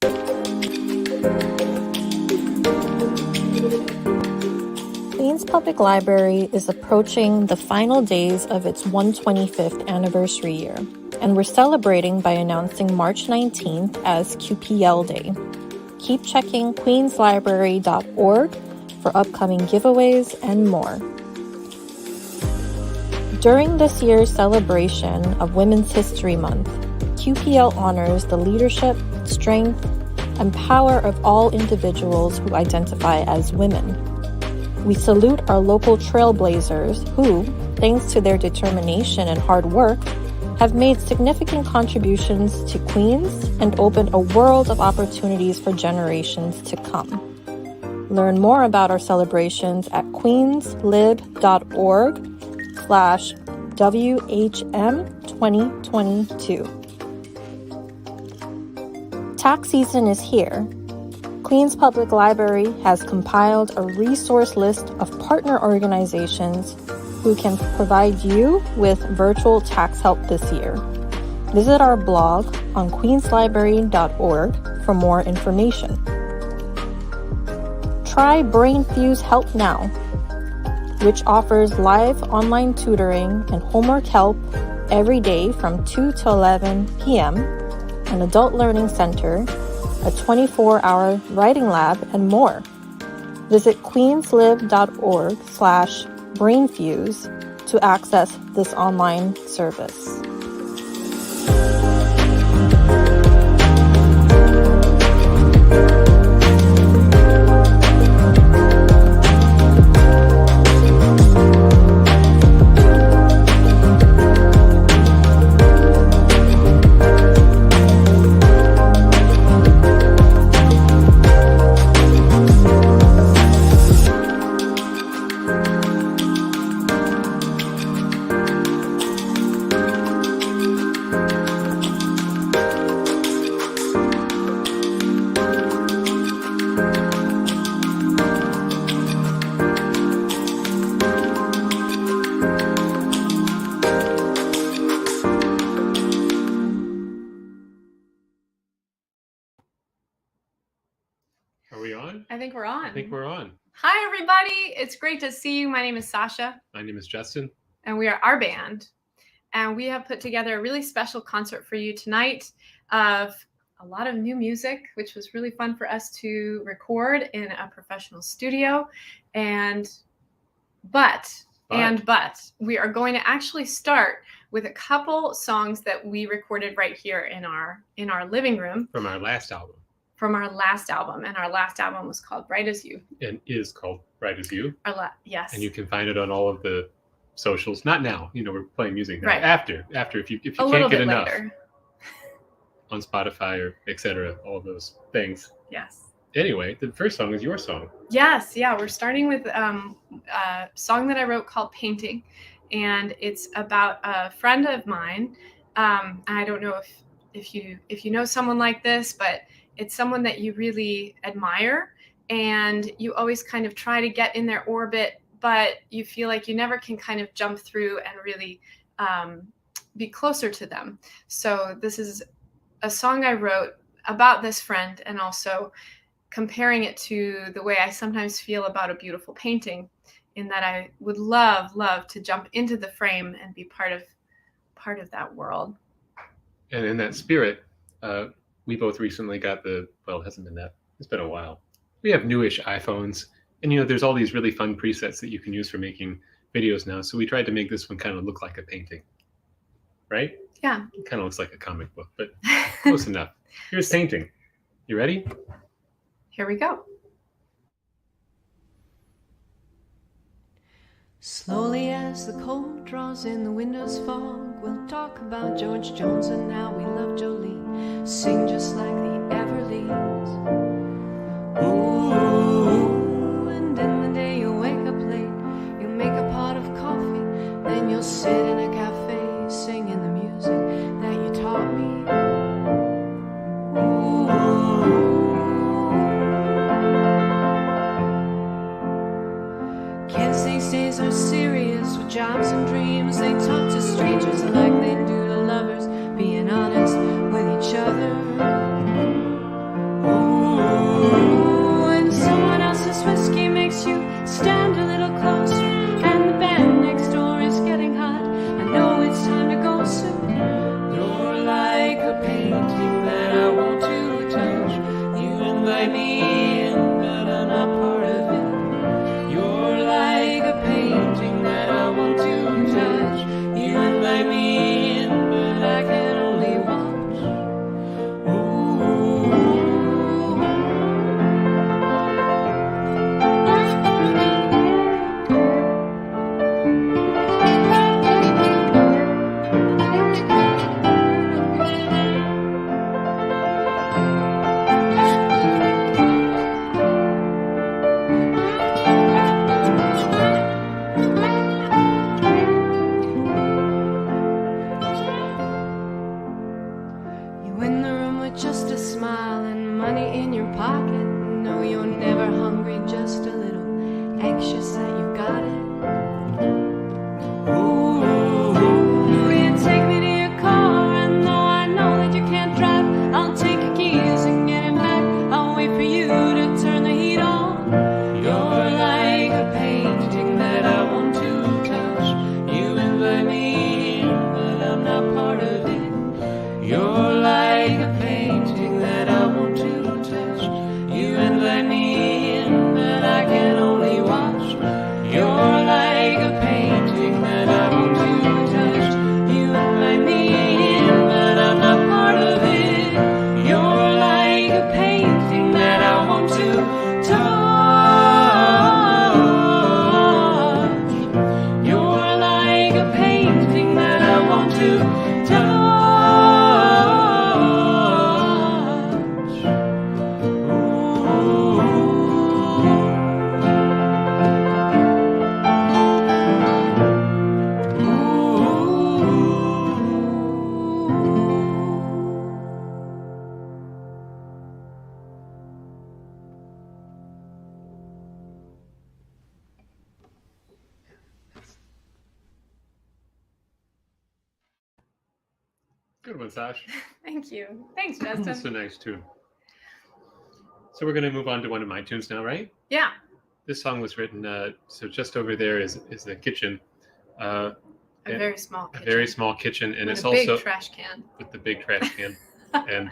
Queens Public Library is approaching the final days of its 125th anniversary year, and we're celebrating by announcing March 19th as QPL Day. Keep checking queenslibrary.org for upcoming giveaways and more. During this year's celebration of Women's History Month, QPL honors the leadership, strength, and power of all individuals who identify as women. We salute our local trailblazers who, thanks to their determination and hard work, have made significant contributions to Queens and opened a world of opportunities for generations to come. Learn more about our celebrations at queenslib.org/WHM2022. Tax season is here. Queens Public Library has compiled a resource list of partner organizations who can provide you with virtual tax help this year. Visit our blog on queenslibrary.org for more information. Try BrainFuse Help Now, which offers live online tutoring and homework help every day from 2 to 11 p.m., an adult learning center, a 24-hour writing lab, and more. Visit queenslib.org/brainfuse to access this online service. Are we on? I think we're on. I think we're on. Hi, everybody. It's great to see you. My name is Sasha. My name is Justin. And we are our band. And we have put together a really special concert for you tonight of a lot of new music, which was really fun for us to record in a professional studio. But we are going to actually start with a couple songs that we recorded right here in our living room. From our last album. And our last album was called Bright As You. And is called Bright As You. Yes. And you can find it on all of the socials. Not now. We're playing music now. Right. After if you can't get enough. Later. On Spotify or etc. All those things. Yes. Anyway, the first song is your song. Yes. Yeah. We're starting with a song that I wrote called Painting. And it's about a friend of mine. I don't know if you know someone like this, but it's someone that you really admire and you always kind of try to get in their orbit, but you feel like you never can kind of jump through and really be closer to them. So this is a song I wrote about this friend and also comparing it to the way I sometimes feel about a beautiful painting, in that I would love to jump into the frame and be part of that world. And in that spirit, we both recently got it hasn't been that, it's been a while. We have newish iPhones, and there's all these really fun presets that you can use for making videos now. So we tried to make this one kind of look like a painting, right? Yeah. It kind of looks like a comic book, but close enough. Here's Painting. You ready? Here we go. Slowly as the cold draws in, the windows fog, we'll talk about George Jones and how we love Jolene. Sing just like the Everleys. Ooh, and in the day you'll wake up late, you'll make a pot of coffee, then you'll sit in a cafe singing the music that you taught me. Kids these days are serious with jobs and dreams. They talk to strangers like they do to lovers, being honest with with just a smile and money in your pocket. No, you're never hungry, just a little anxious that you've got it. Ooh, you take me to your car, and though I know that you can't drive, I'll take your keys and get him back. I'll wait for you to turn the heat on. You're like a painting that I want to touch. You invite me in, but I'm not part of it. You're like a painting that I want to touch. You invite me in, but I can only watch. You're like a painting that I want to touch. You invite me in, but I'm not part of it. You're like a painting that I want to touch. You're like a painting that I want to touch. Good one, Sash. Thank you. Thanks, That's a Justin. nice tune. So we're going to move on to one of my tunes now, right? Yeah. This song was written, so just over there is the kitchen. A Yeah, very small A kitchen. very small kitchen, and with it's a big also trash can. with the big trash can. And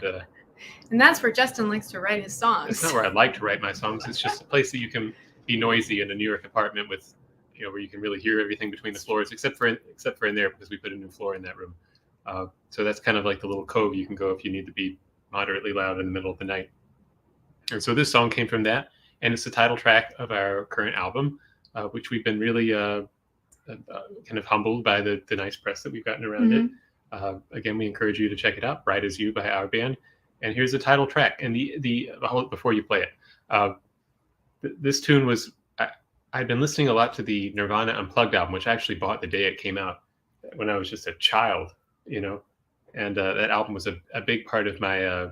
And that's where Justin likes to write his songs. it's not where I like to write my songs. It's just a place that you can be noisy in a New York apartment with, where you can really hear everything between the floors, except for in there because we put a new floor in that room. So that's kind of like the little cove you can go if you need to be moderately loud in the middle of the night. And so this song came from that, and it's the title track of our current album, which we've been really kind of humbled by the nice press that we've gotten around it. Again, we encourage you to check it out, Bright As You by our band. And here's the title track. And the whole, before you play it, this tune was, I'd been listening a lot to the Nirvana Unplugged album, which I actually bought the day it came out when I was just a child, and that album was a big part of my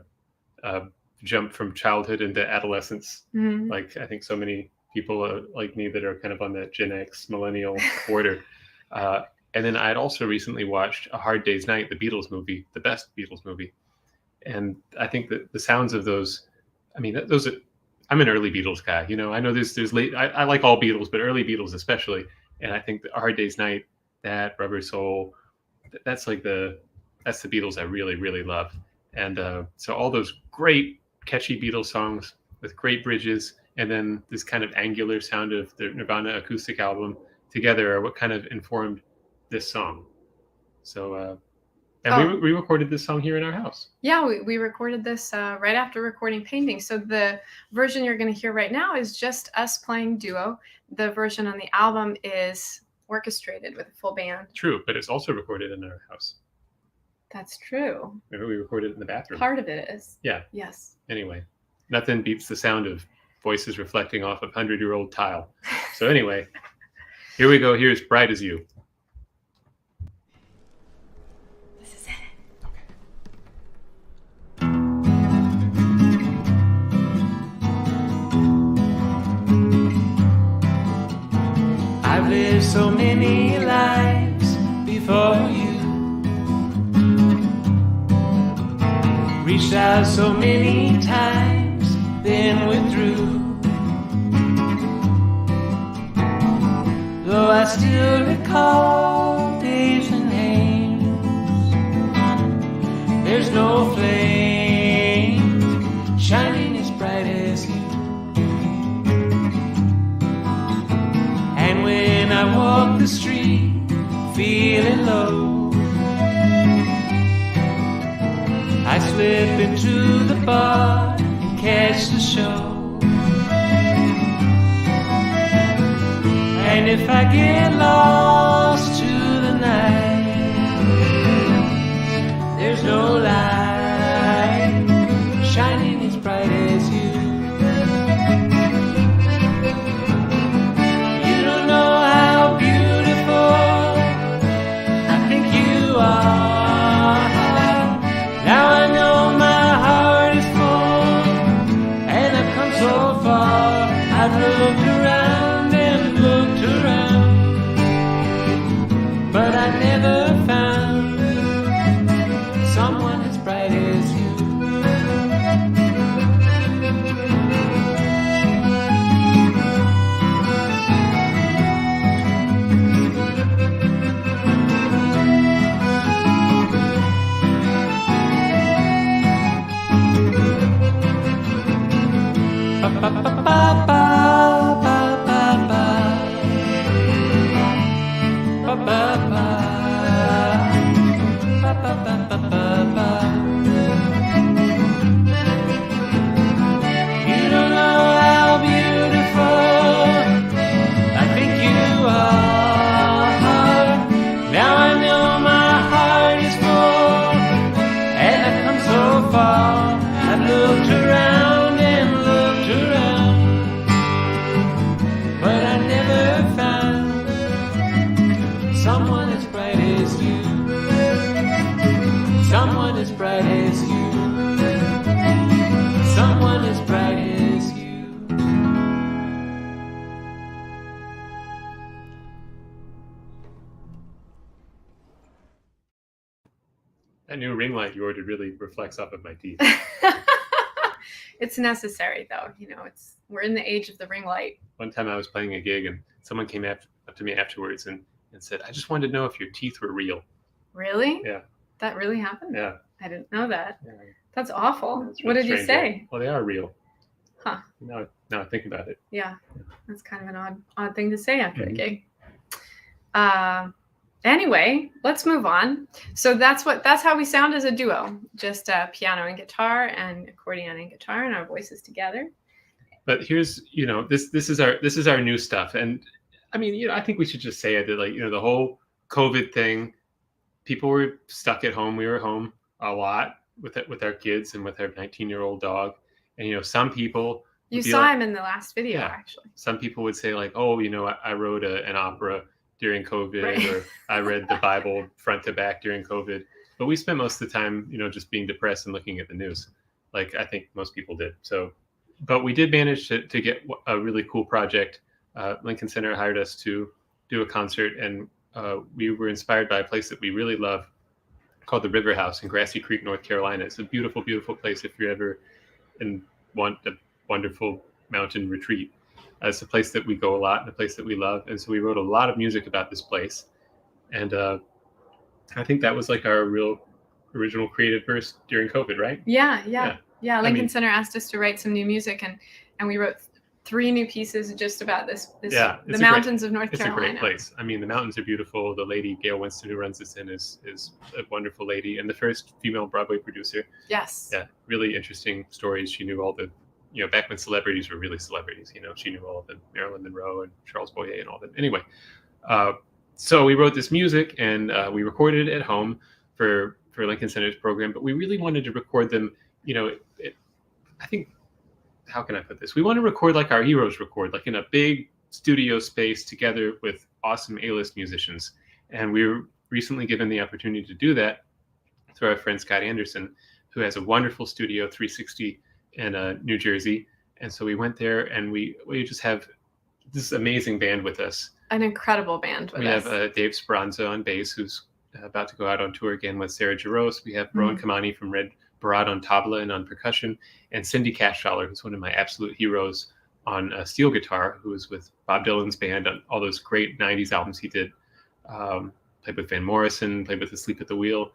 jump from childhood into adolescence. Mhm. Like I think so many people like me that are kind of on that Gen X millennial border. And then I had also recently watched A Hard Day's Night, the Beatles movie, the best Beatles movie. And I think that the sounds of those, those are, I'm an early Beatles guy. I know there's late, I like all Beatles, but early Beatles especially. And I think that A Hard Day's Night, that Rubber Soul, that's the Beatles I really, really love. And so all those great catchy Beatles songs with great bridges, and then this kind of angular sound of the Nirvana acoustic album together are what kind of informed this song. So, we recorded this song here in our house. Yeah, we recorded this right after recording Painting. So the version you're going to hear right now is just us playing duo. The version on the album is orchestrated with a full band. True, but it's also recorded in our house. That's true. Maybe we recorded it in the bathroom. Part of it is. Yeah. Yes. Anyway, nothing beats the sound of voices reflecting off of 100-year-old tile. So anyway, here we go. Here's Bright As You. This is it. I've lived so many lives before you, reached out so many times, then withdrew. Though I still recall days and names, there's no flame shining as bright as you. And when I walk the street feeling low, I slip into the bar and catch the show. And if I get lost to the night, there's no light shining as bright as you. You don't know how beautiful I think you are. Now I know my heart That new ring light you ordered really reflects off of my teeth. It's necessary, though. We're in the age of the ring light. One time I was playing a gig and someone came up to me afterwards and said, "I just wanted to know if your teeth were real." Really? Yeah. That really happened? Yeah. I didn't know that. Yeah. That's awful. That's What really did you strange. say? Well, they are real. Huh. Now I think about it. Yeah. That's kind of an odd thing to say after a Mhm. gig. Anyway, let's move on. So that's how we sound as a duo. Just piano and guitar and accordion and guitar and our voices together. But here's, this is our new stuff. And I mean, I think we should just say it that, like, the whole COVID thing, people were stuck at home. We were home a lot with our kids and with our 19-year-old dog. And, some people You would be saw like- him in the last video, Yeah. actually. some people would say like, oh, I wrote an opera during COVID, Right. or I read the Bible front to back during COVID. But we spent most of the time, just being depressed and looking at the news, like I think most people did. So, but we did manage to get a really cool project. Lincoln Center hired us to do a concert, and we were inspired by a place that we really love called the River House in Grassy Creek, North Carolina. It's a beautiful, beautiful place if you're ever want a wonderful mountain retreat. It's a place that we go a lot and a place that we love. And so we wrote a lot of music about this place. And I think that was like our real original creative burst during COVID, right? Yeah. Lincoln mean- Center asked us to write some new music, and we wrote 3 new pieces just about this Yeah, the mountains of North It's Carolina. a great place. I mean, the mountains are beautiful. The lady, Gail Winston, who runs this inn is a wonderful lady, and the first female Broadway producer. Yes. Yeah, really interesting stories. She knew all the, back when celebrities were really celebrities, she knew all of them, Marilyn Monroe and Charles Boyer and all of them. Anyway, so we wrote this music and we recorded it at home for Lincoln Center's program, but we really wanted to record them, I think, how can I put this? We want to record like our heroes record, like in a big studio space together with awesome A-list musicians. And we were recently given the opportunity to do that through our friend Scott Anderson, who has a wonderful studio, 360 in New Jersey. And so we went there and we just have this amazing band with us. An incredible band with We us. have Dave Speranza on bass, who's about to go out on tour again with Sarah Jaros. We have Rowan Kamani from Red Barad on tabla and on percussion, and Cindy Cashthaler, who's one of my absolute heroes on steel guitar, who was with Bob Dylan's band on all those great 90s albums he did. Played with Van Morrison, played with Asleep at the Wheel.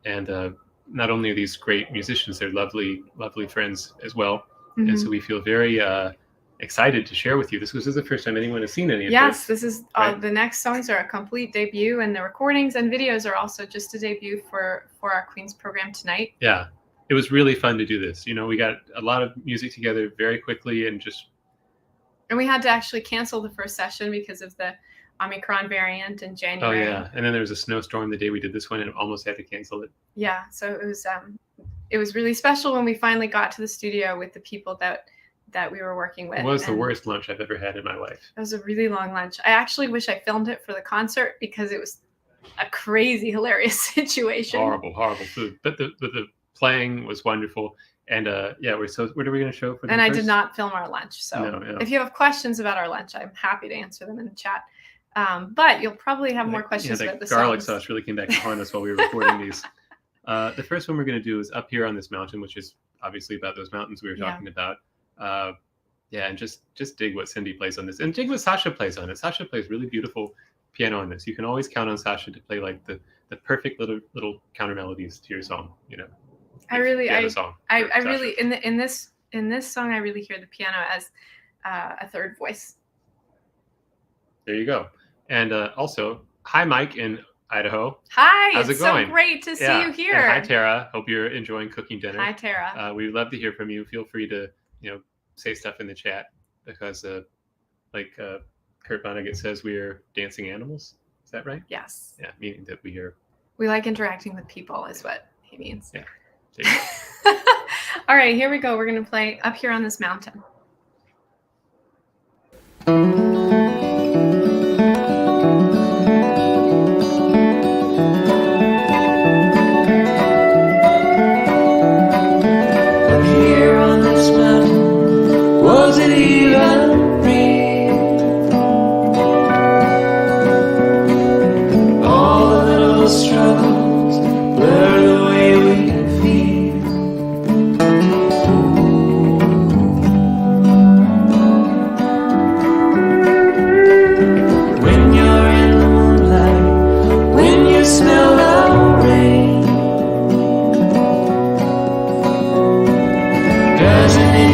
And not only are these great musicians, they're lovely, lovely friends as well. Mhm. And so we feel very excited to share with you. This was the first time anyone has seen any of Yes, this. this is right? the next songs are a complete debut, and the recordings and videos are also just a debut for our Queen's program tonight. Yeah, it was really fun to do this. We got a lot of music together very quickly and just, And we had to actually cancel the first session because of the Omicron variant in oh January. yeah. And then there was a snowstorm the day we did this one and almost had to cancel it. Yeah, so it was really special when we finally got to the studio with the people that we were working with. It was the and worst lunch I've ever had in my life. It was a really long lunch. I actually wish I filmed it for the concert because it was a crazy, hilarious situation. Horrible food. But the playing was wonderful. And what are we going to show for them And I did first? not film our lunch. So No. if you have questions about our lunch, I'm happy to answer them in the chat. But you'll probably have more questions that about the garlic songs. sauce really came back to haunt us while we were recording these. The first one we're going to do is Up Here on This Mountain, which is obviously about those mountains we were Yeah. talking about. And just dig what Cindy plays on this, and dig what Sasha plays on it. Sasha plays really beautiful piano on this. You can always count on Sasha to play like the perfect little counter melodies to your song. I really song. I for Sasha. really in this song I really hear the piano as a third voice. There you go. And also, hi Mike in Idaho. Hi, How's it's it going? so great to see you here. And hi Tara. Hope you're enjoying cooking dinner. Hi, Tara. We'd love to hear from you. Feel free to say stuff in the chat because Kurt Vonnegut says we are dancing animals. Is that right? Yes. Yeah, meaning that we are. We like interacting with people is what he means. Yeah. There you go. All right, here we go. We're going to play Up Here on This Mountain. Up here on this mountain, was it even real? All the little struggles blur the way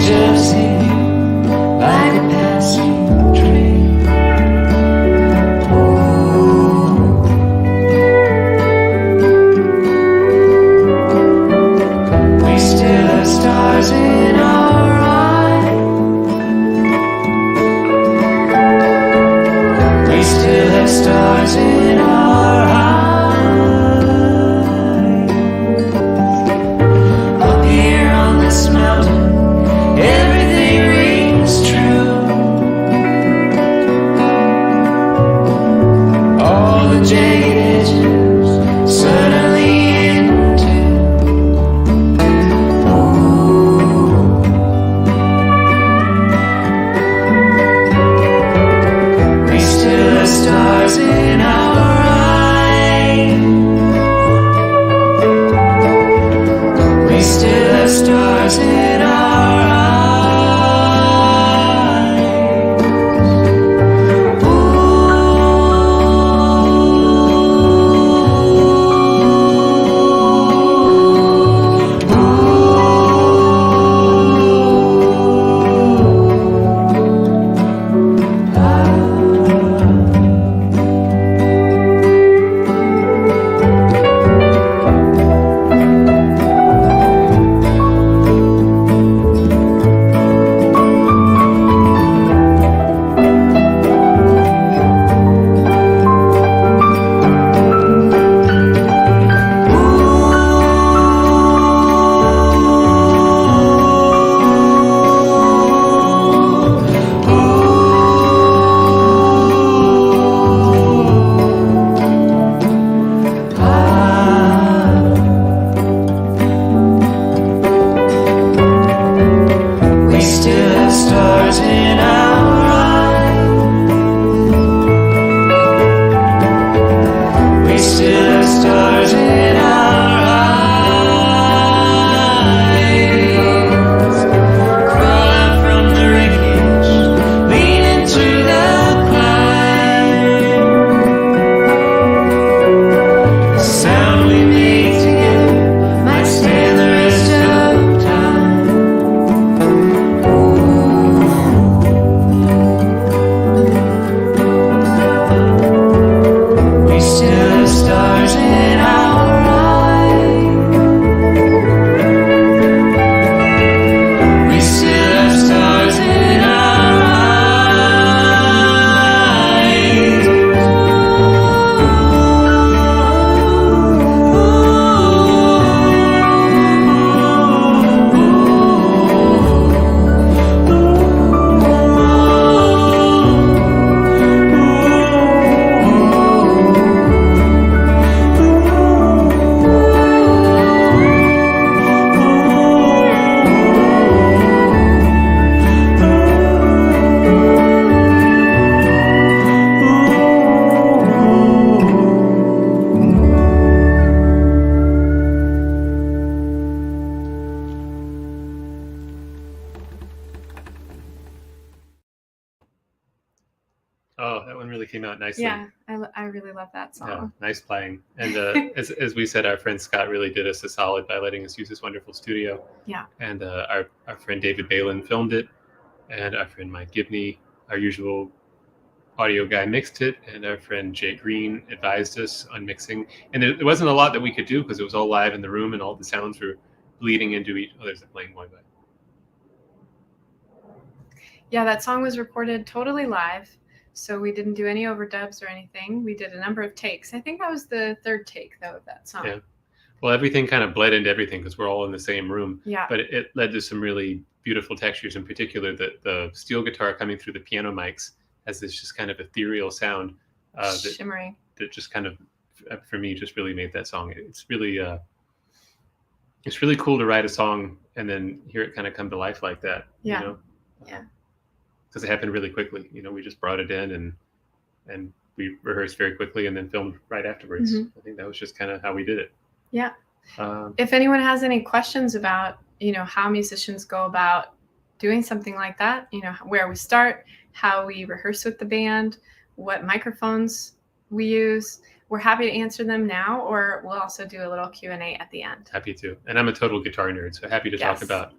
should have seen you like a passing train. We still have stars in our eyes. We still have stars in our eyes. Up here on this mountain, everything rings true. All the jagged edges suddenly into. We still have stars in our eyes. We still have stars in our we still have stars in our eyes. We still have stars in our eyes. Crawl out from the wreckage, lean into the climb. The sound we made together might stand the rest of time. We still have stars in our eyes. We still have stars in our Oh, that one really came out nicely. Yeah, I really love that Yeah, song. nice playing. And as we said, our friend Scott really did us a solid by letting us use this wonderful studio. Yeah. And our friend David Balin filmed it, and our friend Mike Gibney, our usual audio guy, mixed it, and our friend Jay Green advised us on mixing. And there wasn't a lot that we could do because it was all live in the room, and all the sounds were bleeding into each. Oh, there's a plane going by. Yeah, that song was recorded totally live. So we didn't do any overdubs or anything. We did a number of takes. I think that was the third take, though, of that song. Yeah. Well, everything kind of bled into everything because we're all in the same room. Yeah. But it led to some really beautiful textures. In particular, the steel guitar coming through the piano mics has this just kind of ethereal sound Shimmering. that just kind of, for me, just really made that song. It's really cool to write a song and then hear it kind of come to life like that. Yeah. You know? Yeah. Because it happened really quickly. You know, we just brought it in and we rehearsed very quickly and then filmed right afterwards. Mhm. I think that was just kind of how we did it. Yeah. Um, If anyone has any questions about, how musicians go about doing something like that, where we start, how we rehearse with the band, what microphones we use, we're happy to answer them now, or we'll also do a little Q&A at the end. Happy to. And I'm a total guitar nerd, so happy to talk Yes. about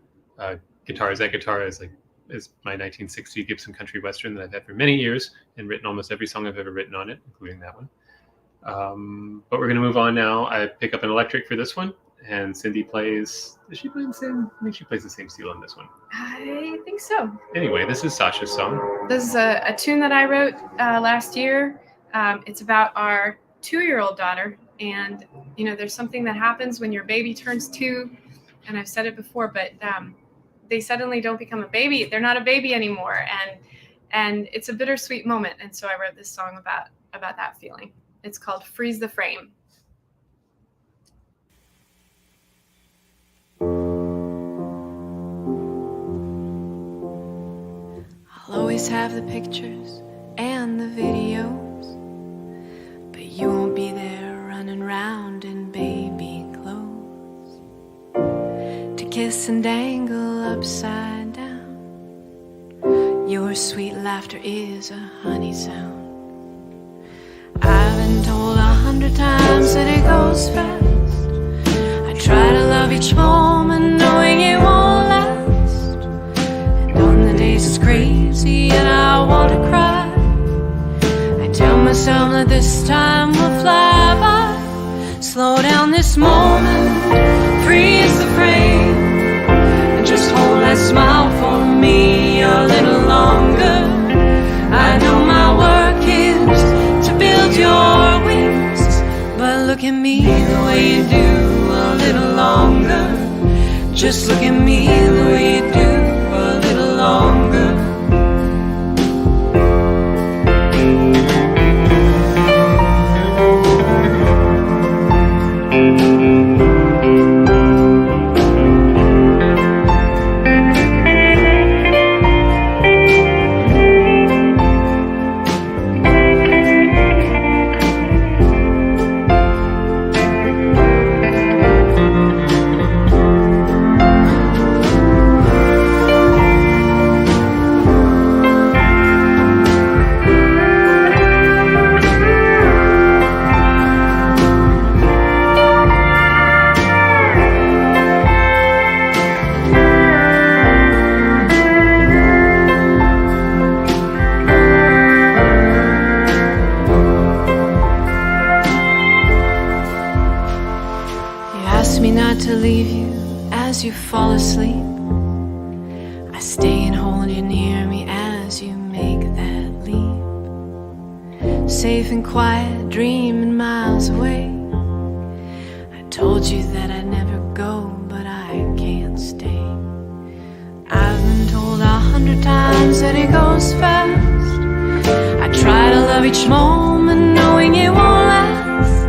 guitars. That guitar is my 1960 Gibson Country Western that I've had for many years and written almost every song I've ever written on it, including that one. But we're going to move on now. I pick up an electric for this one, and Cindy plays. Does she play the same? I think she plays the same steel on this one. I think so. Anyway, this is Sasha's song. This is a tune that I wrote last year. It's about our 2-year-old daughter. And, you know, there's something that happens when your baby turns 2. And I've said it before, but they suddenly don't become a baby. They're not a baby anymore. And it's a bittersweet moment. And so I wrote this song about that feeling. It's called Freeze the Frame. I'll always have the pictures and the videos, but you won't be there running round in baby clothes to kiss and dangle upside down. Your sweet laughter is a honey sound. I've been told 100 times that it goes fast. I try to love each moment knowing it won't last. And on the days it's crazy and I want to cry, I tell myself that this time will fly by. Slow down this moment, freeze the frame, and just hold that smile for me a little longer. I know my work is to build your wings, but look at me the way you do a little longer. Just look at me the way you do a little longer. To leave you as you fall asleep, I stay and hold you near me as you make that leap. Safe and quiet, dreaming miles away. I told you that I'd never go, but I can't stay. I've been told 100 times that it goes fast. I try to love each moment knowing it won't last.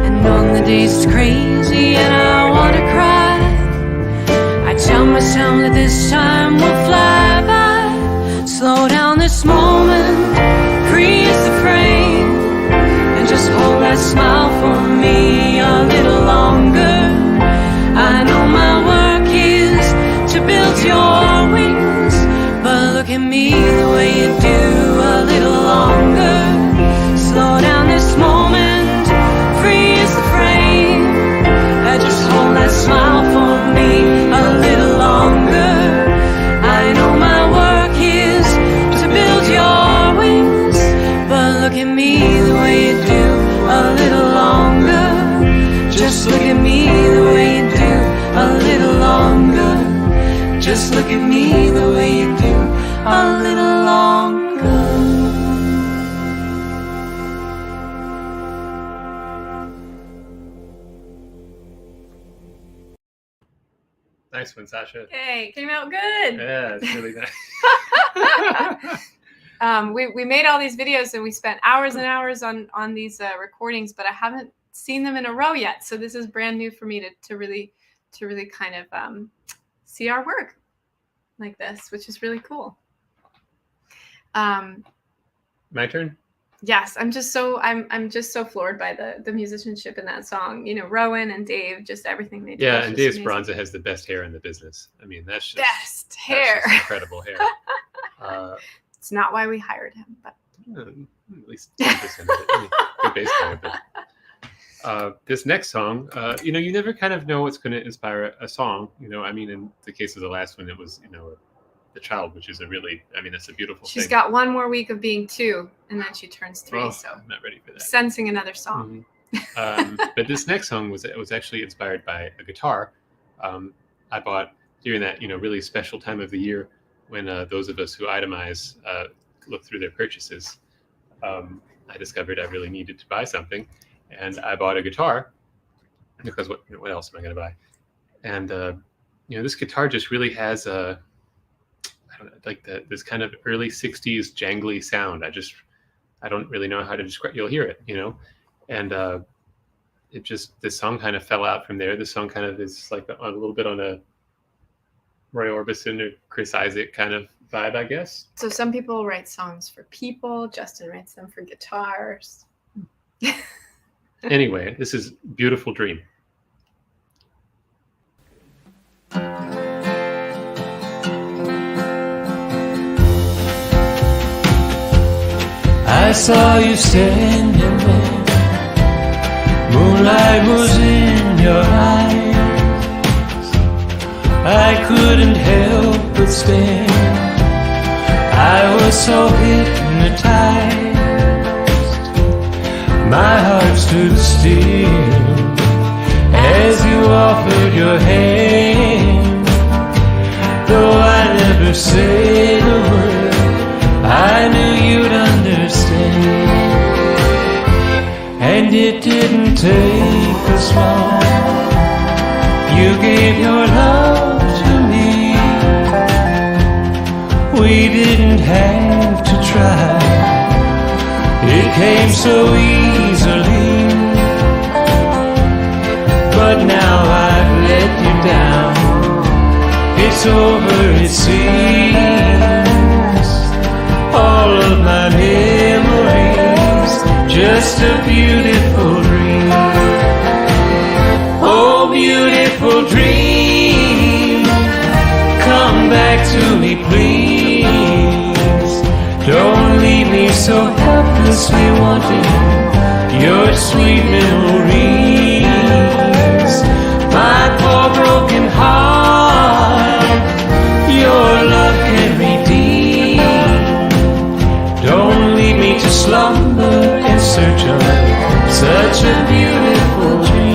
And on the days it's crazy and I want to cry, I tell myself that this time will fly by. Slow down this moment, freeze the frame, and just hold that smile for me a little longer. I know my work is to build your wings, but look at me the way you do a little longer. Slow down this moment, freeze the frame, and just hold that smile for me a little longer. I know my work is to build your wings, but look at me the way you do a little longer. Just look at me the way you do a little longer. Just look at me the way you do a little longer. Nice one, Sasha. Hey, came out good. Yeah, it's really nice. We made all these videos and we spent hours and hours on these recordings, but I haven't seen them in a row yet. So this is brand new for me to really kind of see our work like this, which is really cool. My turn? Yes, I'm just so floored by the musicianship in that song. You know, Rowan and Dave, just everything they do. Yeah, is and just Dave amazing. Speranza has the best hair in the business. I mean, that's just Best that's hair. just incredible hair. It's not why we hired him, but At least 10% of it. I mean, good bass player, but This next song, you never kind of know what's going to inspire a song. I mean, in the case of the last one, it was, the child, which is that's a beautiful She's thing. got one more week of being 2, and then she turns 3. Oh, So I'm not ready for that. sensing another song. But this next song was actually inspired by a guitar I bought during that really special time of the year when those of us who itemize look through their purchases. I discovered I really needed to buy something, and I bought a guitar because what else am I going to buy? And this guitar just really has this kind of early '60s jangly sound. I don't really know how to describe. You'll hear it, and this song kind of fell out from there. The song kind of is like a little bit on a Roy Orbison or Chris Isaak kind of vibe, I guess. So some people write songs for people. Justin writes them for guitars. Anyway, this is Beautiful Dream. I saw you standing there, moonlight was in your eyes. I couldn't help but stare, I was so hypnotized. My heart stood still as you offered your hand. Though I never said a word, I knew you'd understand. And it didn't take us long, you gave your love to me. We didn't have to try, it came so easily. But now I've let you down, it's over it seems. All of my memories, just a beautiful dream. Oh, beautiful dream, come back to me please. Don't leave me so helplessly wanting your sweet memories. My poor broken heart, your love can redeem. Don't leave me to slumber in search of such a beautiful dream.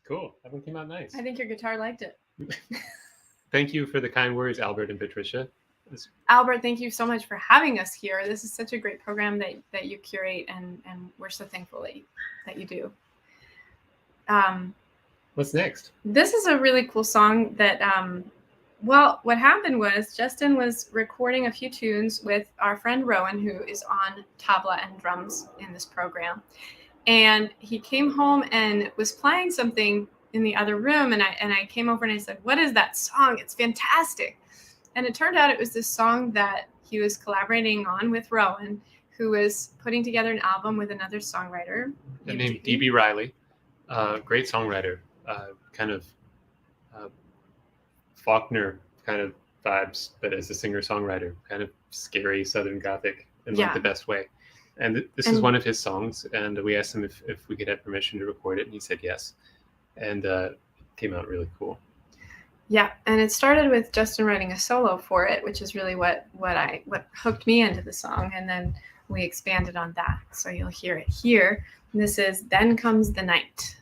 Cool. That one came out nice. I think your guitar liked it. Thank you for the kind words, Albert and Patricia. Albert, thank you so much for having us here. This is such a great program that you curate, and we're so thankful that you do. What's next? This is a really cool song that, well, what happened was Justin was recording a few tunes with our friend Rowan, who is on tabla and drums in this program. And he came home and was playing something in the other room. And I came over and I said, "What is that song? It's fantastic." And it turned out it was this song that he was collaborating on with Rowan, who was putting together an album with another songwriter Named D.B. Riley, great songwriter, kind of Faulkner kind of vibes, but as a singer-songwriter, kind of scary Southern Gothic in like the best way. And this is one of his songs, and we asked him if we could have permission to record it, and he said yes. And it came out really cool. Yeah, and it started with Justin writing a solo for it, which is really what hooked me into the song, and then we expanded on that. So you'll hear it here. And this is "Then Comes the Night."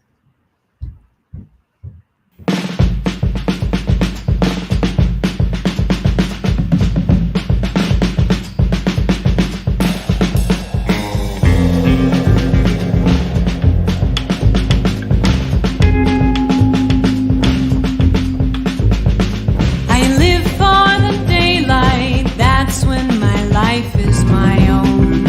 I live for the daylight, that's when my life is my own.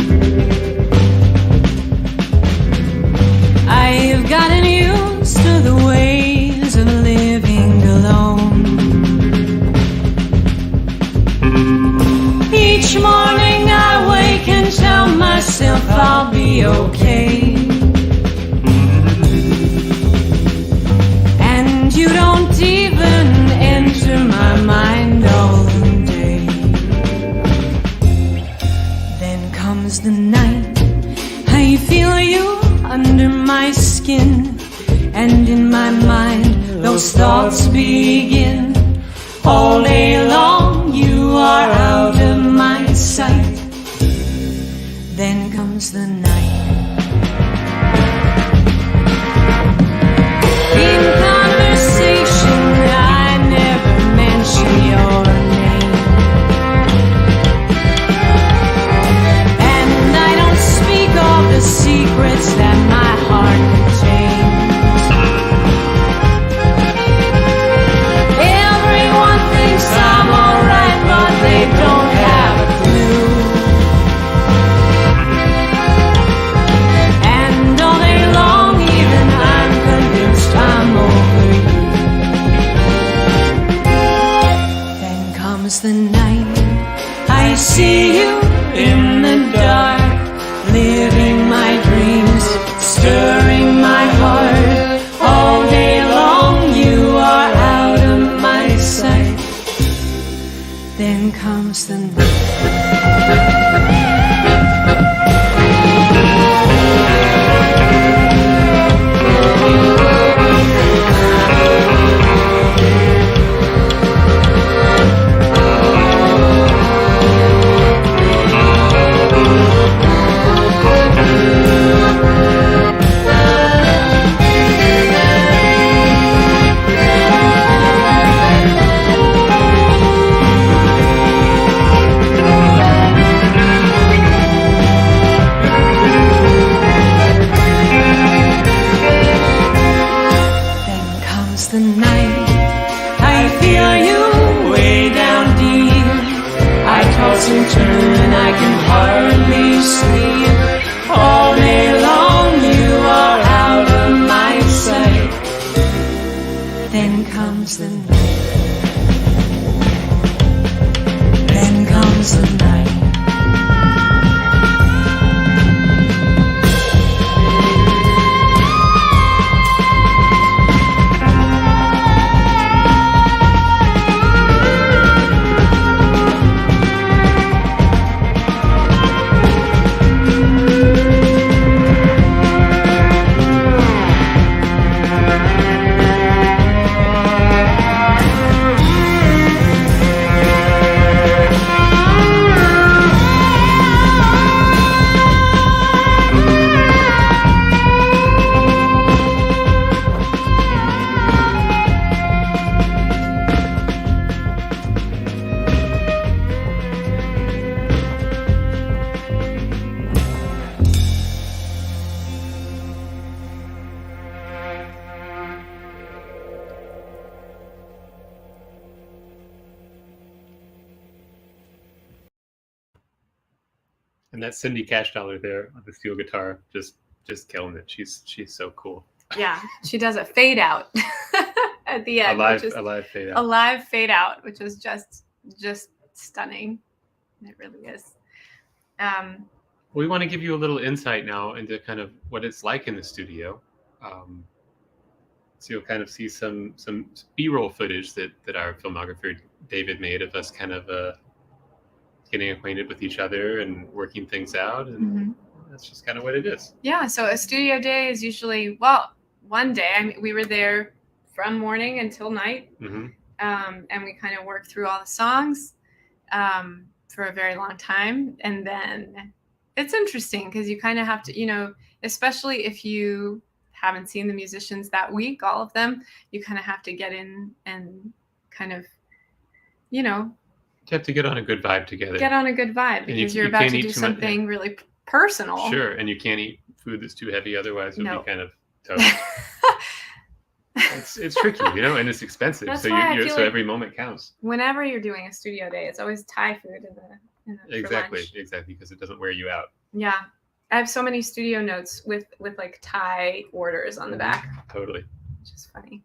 I've gotten used to the ways of living alone. Each morning I wake and tell myself I'll be okay. And you don't even enter my mind all day. Then comes the night, I feel you under my skin, and in my mind those thoughts begin. All day long you are out of my sight. Then comes the night. In conversation I never mention your name, and I don't speak of the secrets that my heart contains. Everyone thinks I'm alright, but they don't have a clue. And all day long even I'm convinced I'm over you. Then comes the night, I see you in the dark, living my dreams, stirring my heart. All day long you are out of my sight. Then comes the night. And that's Cindy Cashdollar there on the steel guitar, just killing it. She's so cool. Yeah, she does a fade out at the end. A live fade out. A live fade out, which is just stunning. It really is. We want to give you a little insight now into kind of what it's like in the studio. So you'll kind of see some B-roll footage that our filmographer David made of us kind of getting acquainted with each other and working things out, and that's just kind of what it is. Yeah, so a studio day is usually, well, one day. I mean, we were there from morning until night, and we kind of worked through all the songs for a very long time, and then it's interesting because you kind of have to, you know, especially if you haven't seen the musicians that week, all of them, you kind of have to get in and kind of, you know, you have to get on a good vibe together. Get on a good vibe because you're about to do something really personal. Sure, and you can't eat food that's too heavy, otherwise you'll be kind of toast. It's tricky, you know, and it's expensive. That's so why I you feel so like every moment counts. Whenever you're doing a studio day, it's always Thai food in the Exactly, because it doesn't wear you out. Yeah. I have so many studio notes with like Thai orders on the back. Totally. Which is funny.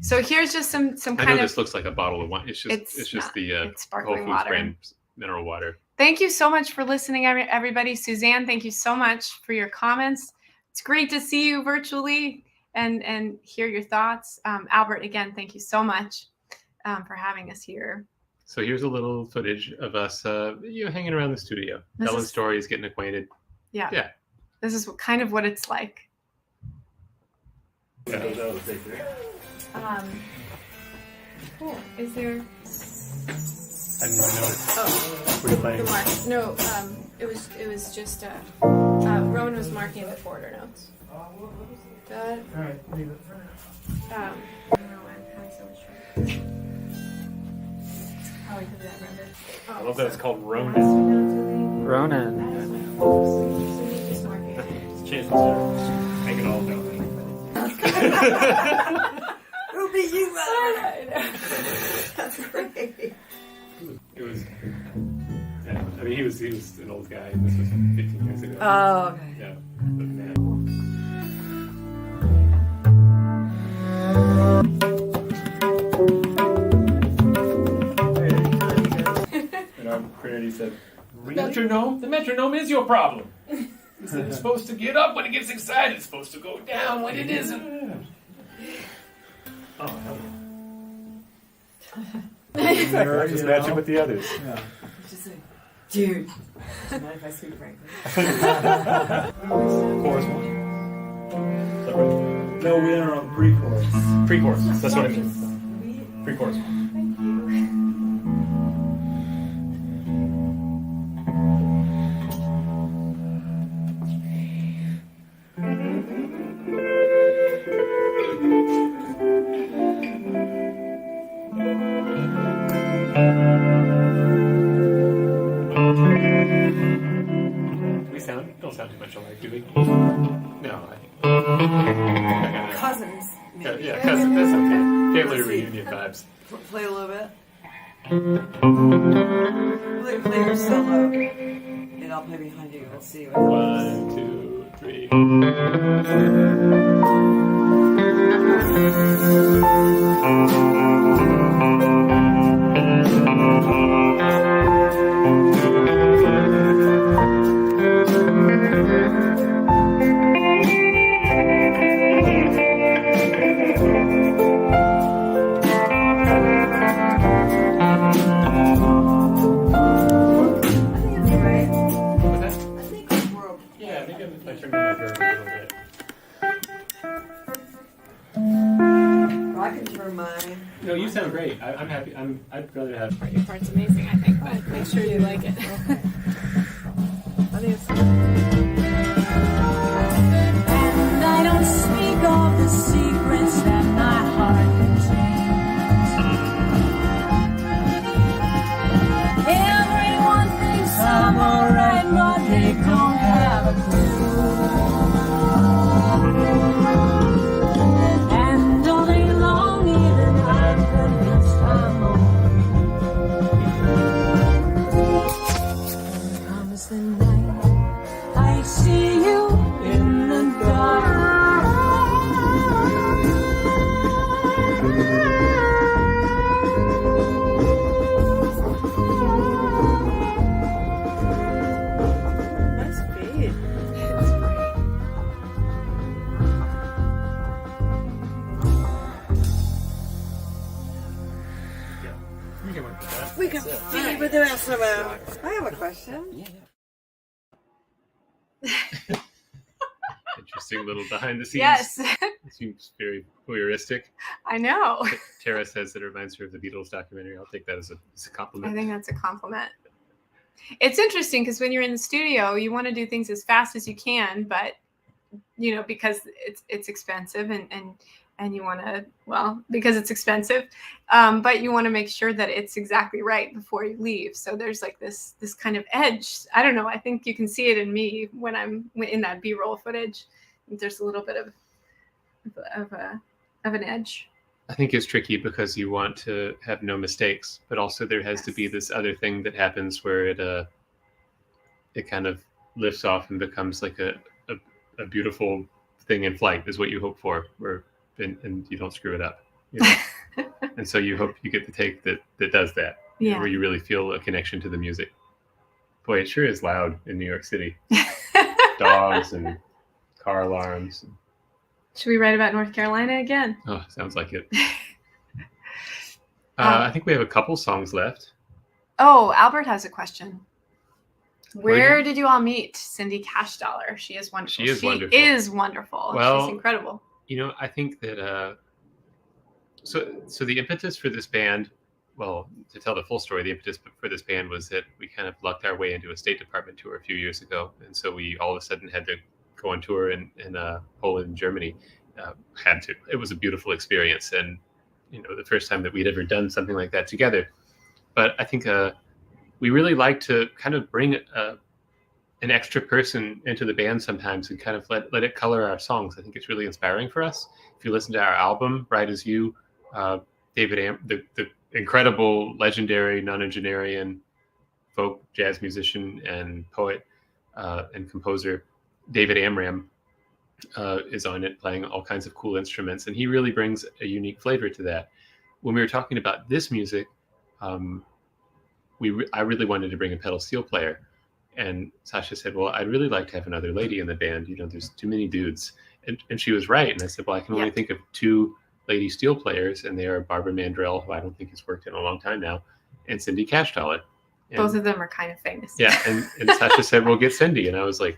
So here's just some I kind know of. this looks like a bottle of wine. It's just not. the It's Whole sparkling Foods water. brand mineral water. Thank you so much for listening, everybody. Suzanne, thank you so much for your comments. It's great to see you virtually and hear your thoughts. Albert, again, thank you so much for having us here. So here's a little footage of us, hanging around the studio, telling stories, getting acquainted. Yeah. This is kind of what it's like. Yeah. Cool. Is there? I didn't even notice. Oh, Were you playing? the mark. No, it was just Rowan was marking the quarter notes. That. All right, leave it. I don't know why I'm having so much trouble. Oh, because that render. I love that it's called Ronan. Ronan. Chances are, make it all down. Ruby, you run! That's great. It was. Yeah, I mean, he was an old guy. This was 15 years ago. Oh, okay. Yeah, but man. And our Trinity said, "The metronome is your problem. He said it's supposed to get up when it gets excited. It's supposed to go down when it isn't." Oh, hell. Just match it with the others. Yeah. Just like, dude. Mind if I speak frankly? Chorus one. No, we are on pre-chorus. Pre-chorus. That's what I mean. Pre-chorus. Don't sound too much alike, do we? No, I Cousins. yeah, cousin, that's okay. Family reunion vibes. Play a little bit. Play your solo. And I'll play behind you. We'll see. 1, 2, 3. No, you sound great. I'm happy. I'd rather have. Your part's amazing, I think, but make sure you like it. I think it's And I don't speak of the secrets that my heart contains. Everyone thinks I'm alright, but they don't have a clue. And all day long, even I'm convinced I'm okay. Comes the night. We can feed with the rest of them. I have a question. Interesting little behind the scenes. Yes, It seems very voyeuristic. I know. Tara says that it reminds her of the Beatles documentary. I'll take that as a I compliment. think that's a compliment. It's interesting because when you're in the studio, you want to do things as fast as you can, but because it's expensive and you want to, because it's expensive, but you want to make sure that it's exactly right before you leave. So there's like this kind of edge. I don't know. I think you can see it in me when I'm in that B-roll footage. There's a little bit of an edge. I think it's tricky because you want to have no mistakes, but also there has to be this other thing that happens where it kind of lifts off and becomes like a beautiful thing in flight is what you hope for, and you don't screw it up. And so you hope you get the take that does that, where you really feel a connection to the music. Boy, it sure is loud in New York City. Dogs and car alarms. Should we write about North Carolina again? Oh, sounds like it. I think we have a couple songs left. Oh, Albert has a question. Where did you all meet Cindy Cash Dollar? She is wonderful. She is wonderful. Well, she's incredible. I think that so the impetus for this band, well, to tell the full story, the impetus for this band was that we kind of lucked our way into a State Department tour a few years ago, and so we all of a sudden had to go on tour in Poland and Germany. Had to. It was a beautiful experience, and the first time that we'd ever done something like that together. But I think we really like to kind of bring an extra person into the band sometimes and kind of let it color our songs. I think it's really inspiring for us. If you listen to our album, Bright As You, David the incredible, legendary nonagenarian folk jazz musician and poet and composer David Amram is on it, playing all kinds of cool instruments, and he really brings a unique flavor to that. When we were talking about this music, I really wanted to bring a pedal steel player, and Sasha said, well, I'd really like to have another lady in the band. There's too many dudes, and she was right. And I said, well, I can only think of two lady steel players, and they are Barbara Mandrell, who I don't think has worked in a long time now, and Cindy Cash Dollar. Both of them are kind of famous. Yeah, and Sasha said, well, get Cindy, and I was like,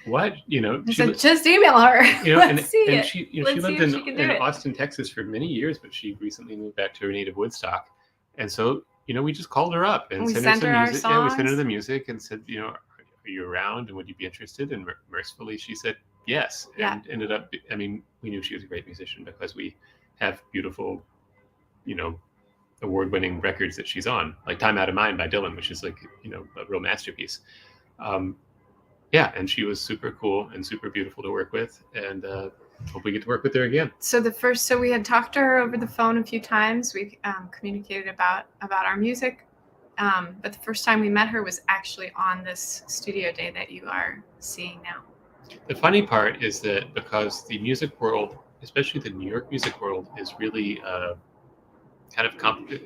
what? Just email her. Let's see and it. she Let's lived see if she can do in it. Austin, Texas for many years, but she recently moved back to her native Woodstock, and so we just called her up and we sent her some our music. songs. Yeah, we sent her the music and said, are you around and would you be interested? And mercifully, she said yes. And ended up, we knew she was a great musician because we have beautiful, award-winning records that she's on, like "Time Out of Mind" by Dylan, which is like a real masterpiece. And she was super cool and super beautiful to work with, and hope we get to work with her again. So we had talked to her over the phone a few times. We communicated about our music, but the first time we met her was actually on this studio day that you are seeing now. The funny part is that because the music world, especially the New York music world, is really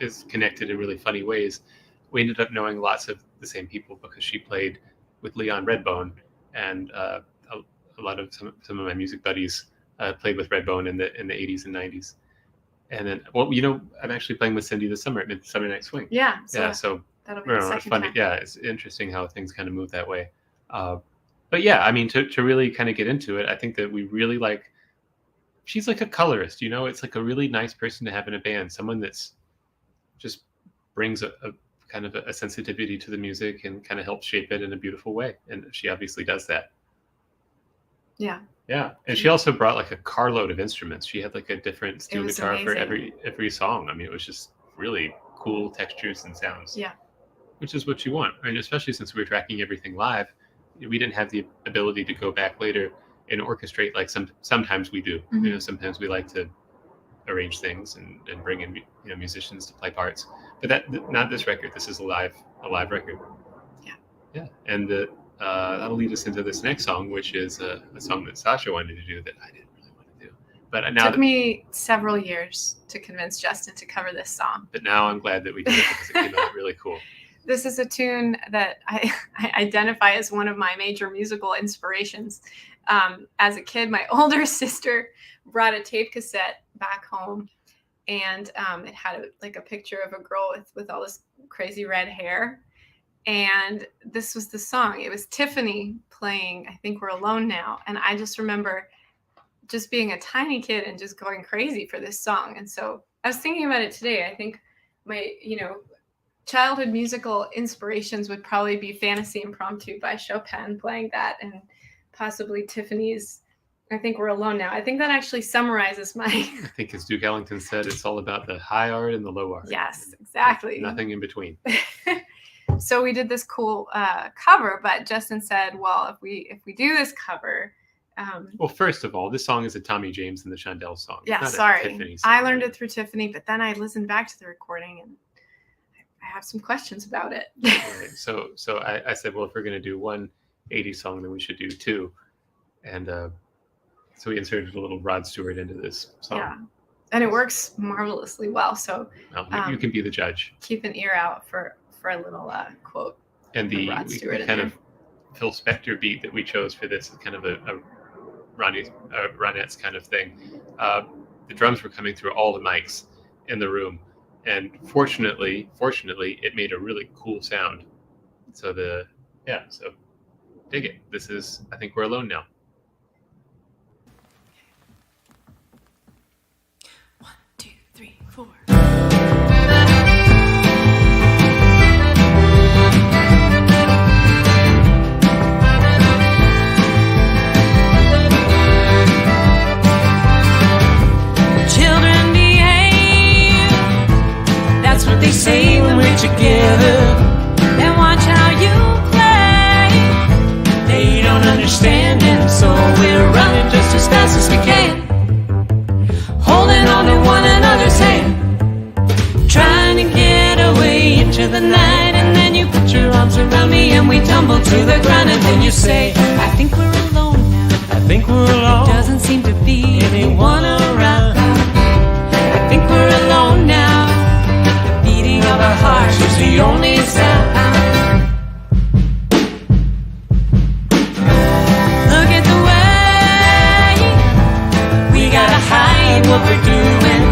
is connected in really funny ways, we ended up knowing lots of the same people because she played with Leon Redbone, and a lot of some of my music buddies played with Redbone in the 80s and 90s. And then, I'm actually playing with Cindy this summer at Midsummer Night Swing. Yeah. So that'll be the second funny. time. Yeah, it's interesting how things kind of move that way. But yeah, to really kind of get into it, I think that we really like. She's like a colorist, it's like a really nice person to have in a band. Someone that's just brings a kind of a sensitivity to the music and kind of helps shape it in a beautiful way. And she obviously does that. Yeah. Yeah. And she also brought like a carload of instruments. She had like a different steel guitar amazing. for every song. It was just really cool textures and sounds. Yeah. Which is what you want. And especially since we were tracking everything live, we didn't have the ability to go back later and orchestrate like sometimes we do. Mm-hmm. Sometimes we like to arrange things and bring in musicians to play parts. But not this record. This is a live record. Yeah. And that'll lead us into this next song, which is a song that Sasha wanted to do that I didn't really want to do. But now it took me several years to convince Justin to cover this song. But now I'm glad that we did it because it came out really cool. This is a tune that I identify as one of my major musical inspirations. As a kid, my older sister brought a tape cassette back home, and it had like a picture of a girl with all this crazy red hair. And this was the song. It was Tiffany playing I Think We're Alone Now. And I just remember just being a tiny kid and just going crazy for this song. And so I was thinking about it today. I think my, childhood musical inspirations would probably be Fantasy Impromptu by Chopin, playing that, and possibly Tiffany's I Think We're Alone Now. I think that actually summarizes my... I think as Duke Ellington said, it's all about the high art and the low art. Yes, exactly. Nothing in between. So we did this cool cover, but Justin said, well, if we do this cover... Well, first of all, this song is a Tommy James and the Shondells song. Yeah, It's not a sorry. Tiffany song. I learned it through Tiffany, but then I listened back to the recording and I have some questions about it. Right. So I said, well, if we're going to do one 80s song, then we should do two. And so we inserted a little Rod Stewart into this song. Yeah. And it works marvelously well. So You can be the judge. keep an ear out for a little quote. And the Rod Stewart in kind there. of Phil Spector beat that we chose for this is kind of a Ronettes kind of thing. The drums were coming through all the mics in the room, and fortunately, it made a really cool sound. So so dig it. This is I Think We're Alone Now. 1, 2, 3, 4. Children behave. That's what they say when we're together. Then watch how you play. They don't understand, and so we're running just as fast as we can, holding on to one another's hand, trying to get away into the night. And then you put your arms around me and we tumble to the ground. And then you say, I think we're alone now. I think we're alone. Doesn't seem to be anyone around. I think we're alone now. The beating of our hearts is the only sound. Look at the way we gotta hide what we're doing.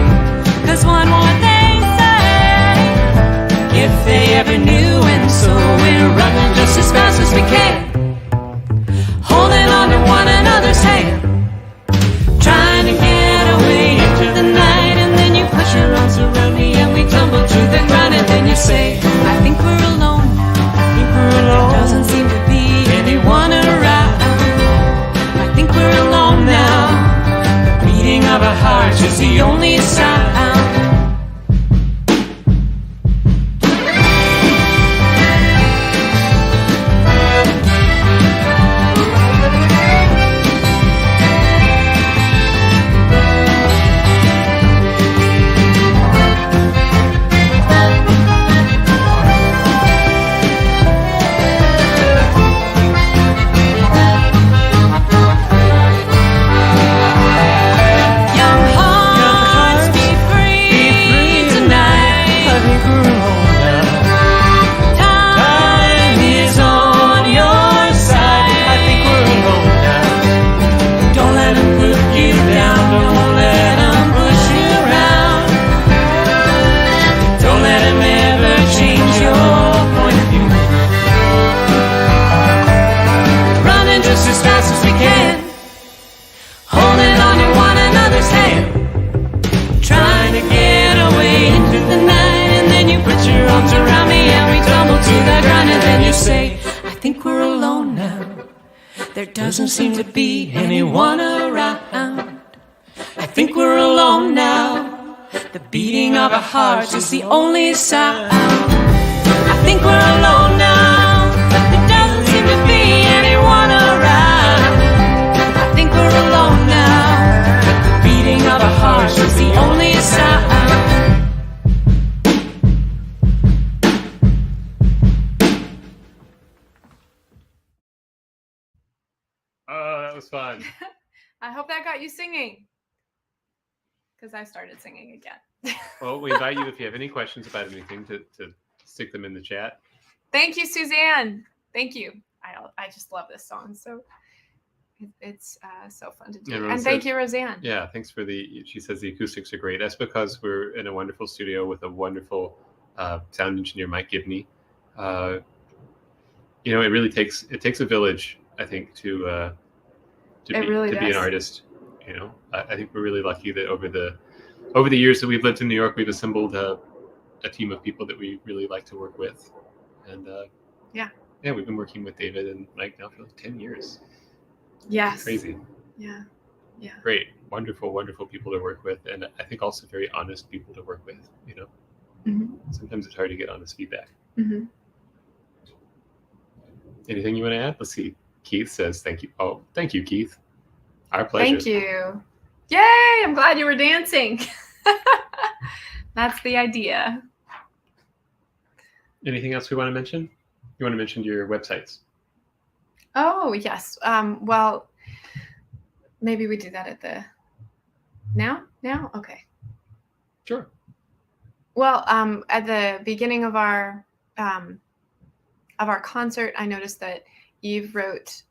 'Cause one more they say, if they ever knew. And so we're running just as fast as we can, holding on to one another's hand, trying to get away into the night. And then you put your arms around me and we tumble to the ground. And then you say, I think we're alone. I think we're alone. There doesn't seem to be anyone around. I think we're alone now. The beating of our hearts is the only sound. Young hearts, be free tonight. I think we're alone now. Time is on your side. I think we're alone now. Don't let them put you down. Don't let them push you around. Don't let them ever change your point of view. Running just as fast as we can, holding on to one another's hand, trying to get away into the night. And then you put your arms around me and we tumble to the ground. And then you say, I think we're alone now. There doesn't seem to be anyone around. I think we're alone now. The beating of our hearts is the only sound. I think we're alone now. There doesn't seem to be anyone around. I think we're alone now. The beating of our hearts is the only sound. Oh, that was fun. I hope that got you singing, because I started singing again. Well, we invite you, if you have any questions about anything, to stick them in the chat. Thank you, Suzanne. Thank you. I just love this song. So It's so fun to do. Yeah, Rose And thank said- you, Roseanne. Yeah, thanks for she says the acoustics are great. That's because we're in a wonderful studio with a wonderful sound engineer, Mike Gibney. It really takes a village, I think, to It really be an does. artist. I think we're really lucky that over the years that we've lived in New York, we've assembled a team of people that we really like to work with. And yeah, we've been working with David and Mike now for like 10 years. Yes. Crazy. Yeah. Great, wonderful people to work with, and I think also very honest people to work with. Mhm. Sometimes it's hard to get honest feedback. Mhm. Anything you want to add? Let's see. Keith says thank you. Oh, thank you, Keith. Our pleasure. Thank you. Yay! I'm glad you were dancing. That's the idea. Anything else we want to mention? You want to mention your websites? Oh yes. Well, maybe we do that at the now. Okay. Sure. Well, at the beginning of our concert, I noticed that Eve wrote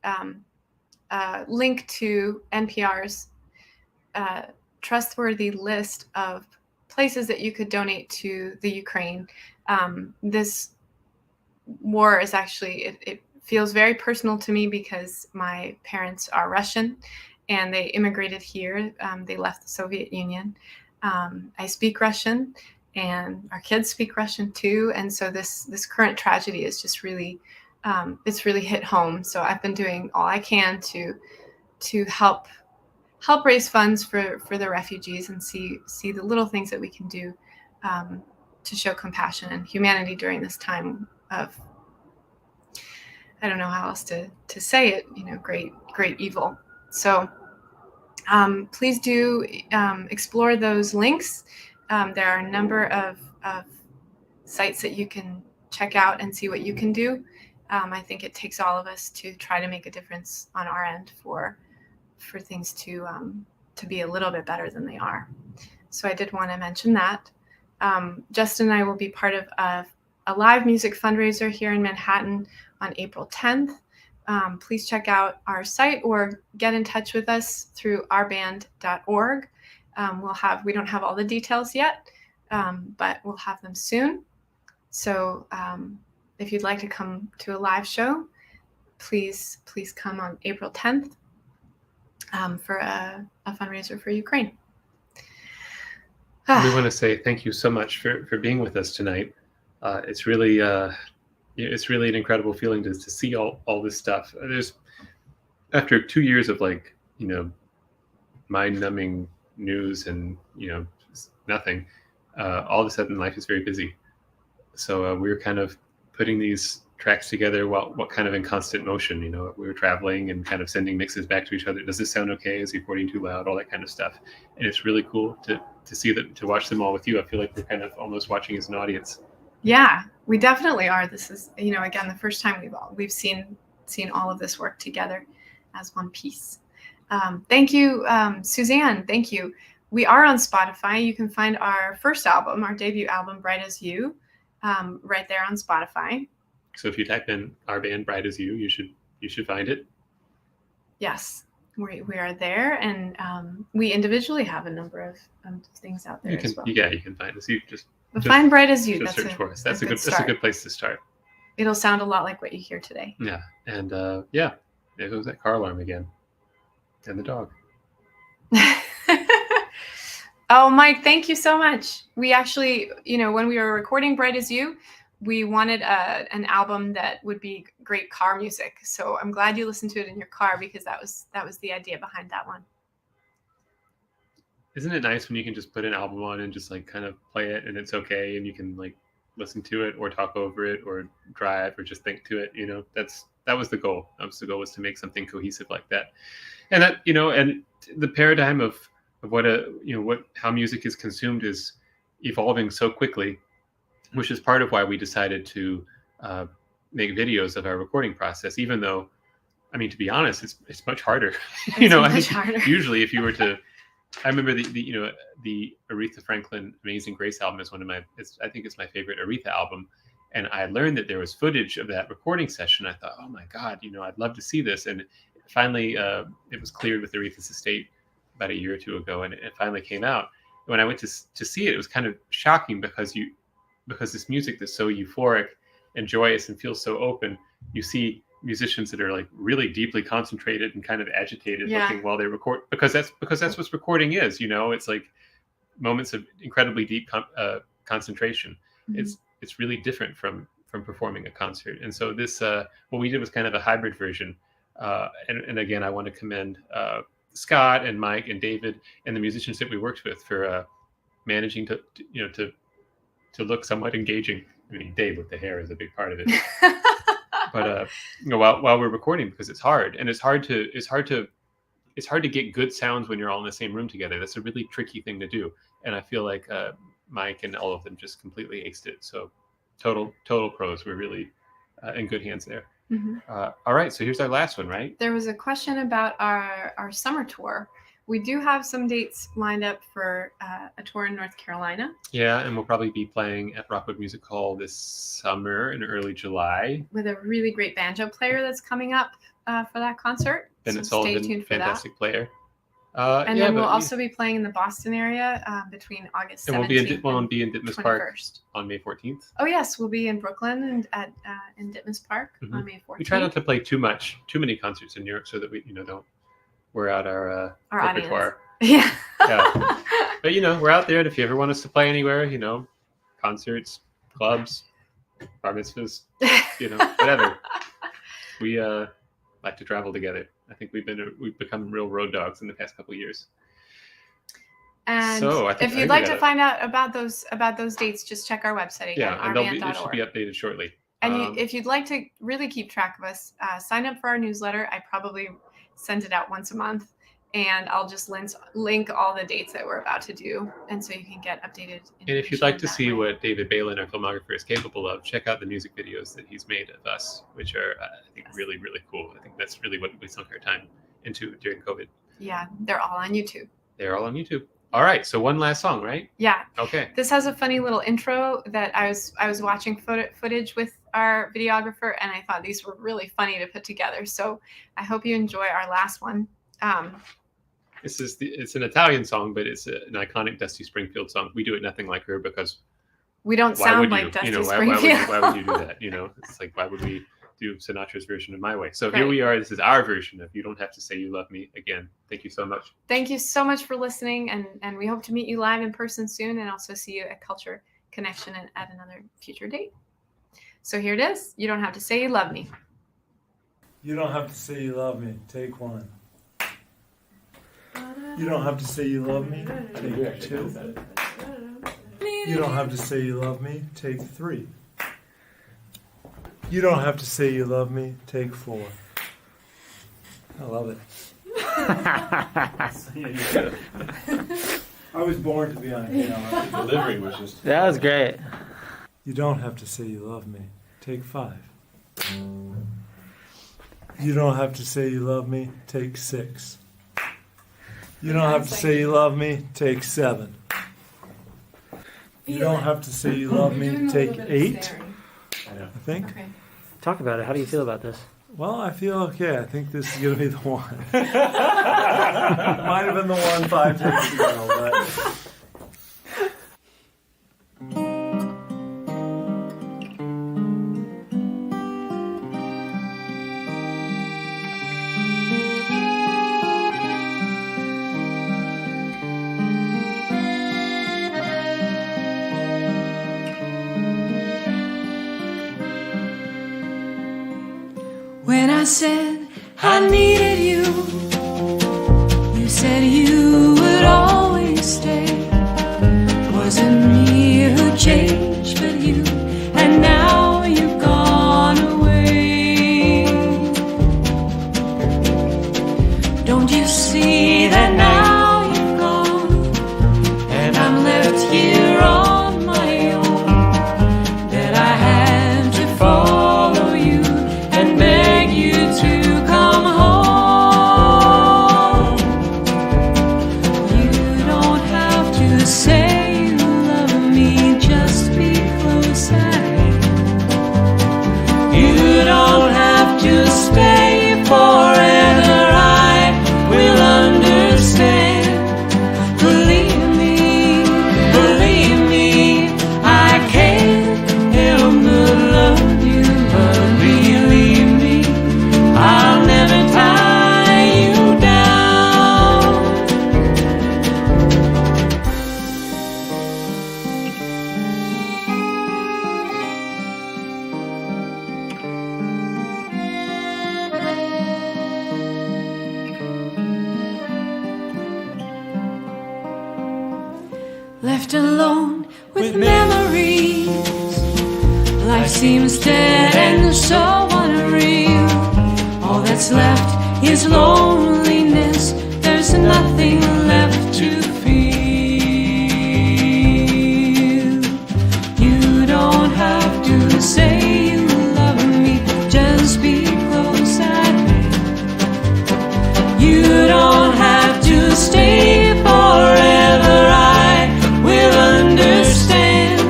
a link to NPR's trustworthy list of places that you could donate to the Ukraine. This war is actually, it feels very personal to me because my parents are Russian and they immigrated here. They left the Soviet Union. I speak Russian and our kids speak Russian too. And so this current tragedy is just really, it's really hit home. So I've been doing all I can to help raise funds for the refugees and see the little things that we can do to show compassion and humanity during this time of, I don't know how else to say it, great evil. So please do explore those links. There are a number of sites that you can check out and see what you can do. I think it takes all of us to try to make a difference on our end for things to be a little bit better than they are. So I did want to mention that. Justin and I will be part of a live music fundraiser here in Manhattan on April 10th. Please check out our site or get in touch with us through ourband.org. We don't have all the details yet, but we'll have them soon. So if you'd like to come to a live show, please come on April 10th for a fundraiser for Ukraine. We want to say thank you so much for being with us tonight. It's really an incredible feeling to see all this stuff. There's, after 2 years of mind-numbing news and nothing, all of a sudden life is very busy. So we're kind of putting these tracks together while kind of in constant motion. We were traveling and kind of sending mixes back to each other. Does this sound okay? Is he recording too loud? All that kind of stuff. And it's really cool to see that, to watch them all with you. I feel like we're kind of almost watching as an audience. Yeah, we definitely are. This is, again, the first time we've seen all of this work together as one piece. Thank you, Suzanne. Thank you. We are on Spotify. You can find our first album, our debut album, Bright as You, right there on Spotify. So if you type in our band Bright as You, you should find it. Yes, we are there, and we individually have a number of things out there as well. Yeah, you can find us. You just Find Bright as You. Just That's search for us. That's start. a good place to start. It'll sound a lot like what you hear today. Yeah, and there goes that car alarm again, and the dog. Oh, Mike, thank you so much. We actually, when we were recording Bright as You, we wanted an album that would be great car music. So I'm glad you listened to it in your car, because that was the idea behind that one. Isn't it nice when you can just put an album on and just kind of play it and it's okay, and you can listen to it or talk over it or drive or just think to it? That was the goal. Was to make something cohesive like that. And that, and the paradigm of how music is consumed is evolving so quickly, which is part of why we decided to make videos of our recording process, even though, to be honest, it's much harder. Much harder. Usually if you were to, I remember the Aretha Franklin Amazing Grace album is I think it's my favorite Aretha album. And I learned that there was footage of that recording session. I thought, oh my God, I'd love to see this. And finally it was cleared with Aretha's estate about a year or two ago, and it finally came out. When I went to see it, it was kind of shocking because this music that's so euphoric and joyous and feels so open, you see musicians that are like really deeply concentrated and kind of agitated looking while they record, because that's what recording is. It's like moments of incredibly deep concentration. It's really different from performing a concert. And so this what we did was kind of a hybrid version. And again, I want to commend Scott and Mike and David and the musicians that we worked with for managing to look somewhat engaging. I mean, Dave with the hair is a big part of it. But while we're recording, because it's hard, and it's hard to get good sounds when you're all in the same room together. That's a really tricky thing to do, and I feel like Mike and all of them just completely aced it. So total pros. We're really in good hands there. All right, so here's our last one, right? There was a question about our summer tour. We do have some dates lined up for a tour in North Carolina. Yeah, and we'll probably be playing at Rockwood Music Hall this summer in early July. With a really great banjo player that's coming up for that concert. Bennett so Sullivan, stay tuned for fantastic player. And then we'll also be playing in the Boston area between August 17th and we'll be in Ditmas Park on May 14th. Oh yes, we'll be in Brooklyn and in Ditmas Park on May 14th. We try not to play too many concerts in New York so that we don't wear out our repertoire. Yeah. Yeah. But we're out there, and if you ever want us to play anywhere, concerts, clubs, bar mitzvahs, whatever. We like to travel together. I think we've become real road dogs in the past couple of years. And so if you'd like to find out about those dates, just check our website again, and it should be updated shortly. And if you'd like to really keep track of us, sign up for our newsletter. I probably send it out once a month, and I'll just link all the dates that we're about to do, and so you can get updated. And if you'd like to see what David Balin, our filmographer, is capable of, check out the music videos that he's made of us, which are, I think, really, really cool. I think that's really what we sunk our time into during COVID. Yeah, they're all on YouTube. They're all on YouTube. All right, so one last song, right? Yeah. Okay. This has a funny little intro that I was watching footage with our videographer, and I thought these were really funny to put together. So I hope you enjoy our last one. It's an Italian song, but it's an iconic Dusty Springfield song. We do it nothing like her because we don't sound like Dusty Springfield. Why would you do that? It's like, why would we do Sinatra's version of My Way? So here we are. This is our version of You Don't Have to Say You Love Me. Again, thank you so much. Thank you so much for listening, and we hope to meet you live in person soon, and also see you at Culture Connection and at another future date. So here it is. You don't have to say you love me. You don't have to say you love me. Take one. You don't have to say you love me. Take two. You don't have to say you love me. Take three. You don't have to say you love me. Take four. I love it. I was born to be on piano. Delivery was just... That was great. You don't have to say you love me. Take five. You don't have to say you love me. Take six. You don't have to say you love me. Take seven. You don't have to say you love me. Take eight. I think. Okay. Talk about it. How do you feel about this? Well, I feel okay. I think this is going to be the one. Might have been the one 5 takes ago, but... When I said I needed you, you said you would always stay. Wasn't me who changed, but you, and now you've gone away. Don't you see that now you've gone, and I'm left here on my own, that I had to follow you and beg you to come home. You don't have to say you love me, just left alone with memories. Life seems dead and so unreal. All that's left is loneliness. There's nothing left to feel. You don't have to say you love me, just be close at hand. You don't have to stay forever, I will understand.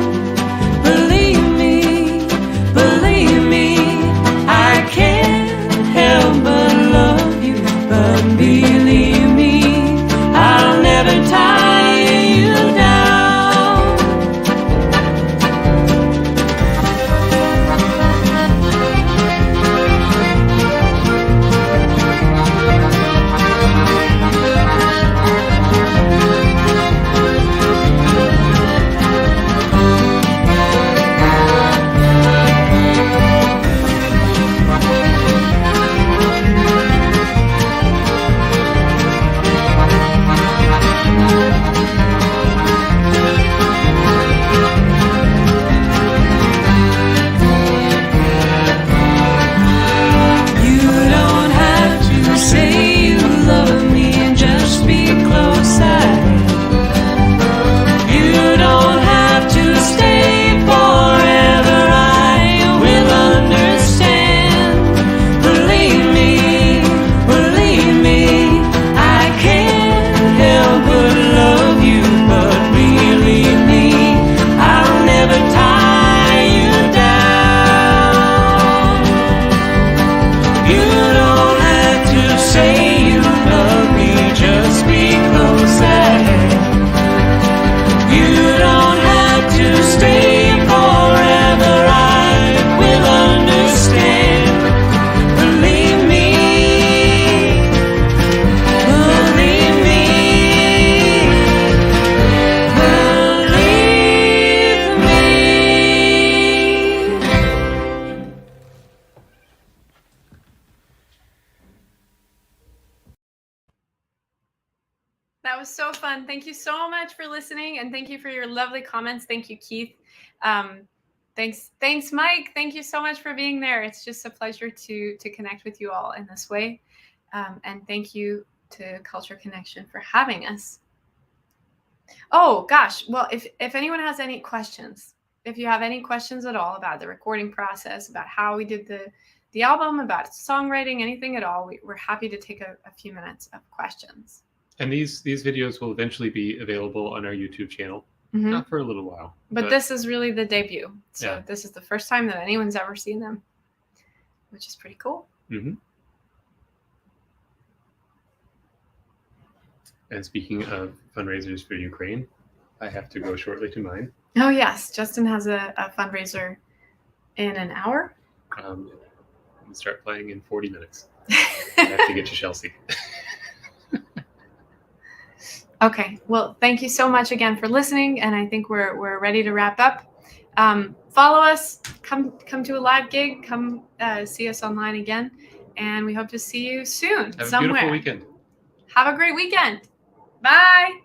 Believe me, I can't help but love you. But believe me, I'll never tie you down. You don't have to say you love me and just be close at hand. You don't have to stay forever, I will understand. Believe me, I can't help but love you. But believe me, I'll never tie you down. You don't have to say you love me, just be close at hand. You don't have to stay forever, I will understand. Believe me, believe me. That was so fun. Thank you so much for listening, and thank you for your lovely comments. Thank you, Keith. Thanks, Mike. Thank you so much for being there. It's just a pleasure to connect with you all in this way. And thank you to Culture Connection for having us. Oh gosh, well, if anyone has any questions, if you have any questions at all about the recording process, about how we did the album, about songwriting, anything at all, we're happy to take a few minutes of questions. And these videos will eventually be available on our YouTube channel. Mhm. Not for a little while. But this is really the debut. So Yeah. this is the first time that anyone's ever seen them, which is pretty cool. Mhm. And speaking of fundraisers for Ukraine, I have to go shortly to mine. Oh, yes. Justin has a fundraiser in an hour. And start playing in 40 minutes. I have to get to Chelsea. Okay. Well, thank you so much again for listening. And I think we're ready to wrap up. Follow us. Come to a live gig. Come see us online again. And we hope to see you soon Have somewhere. a beautiful weekend. Have a great weekend. Bye.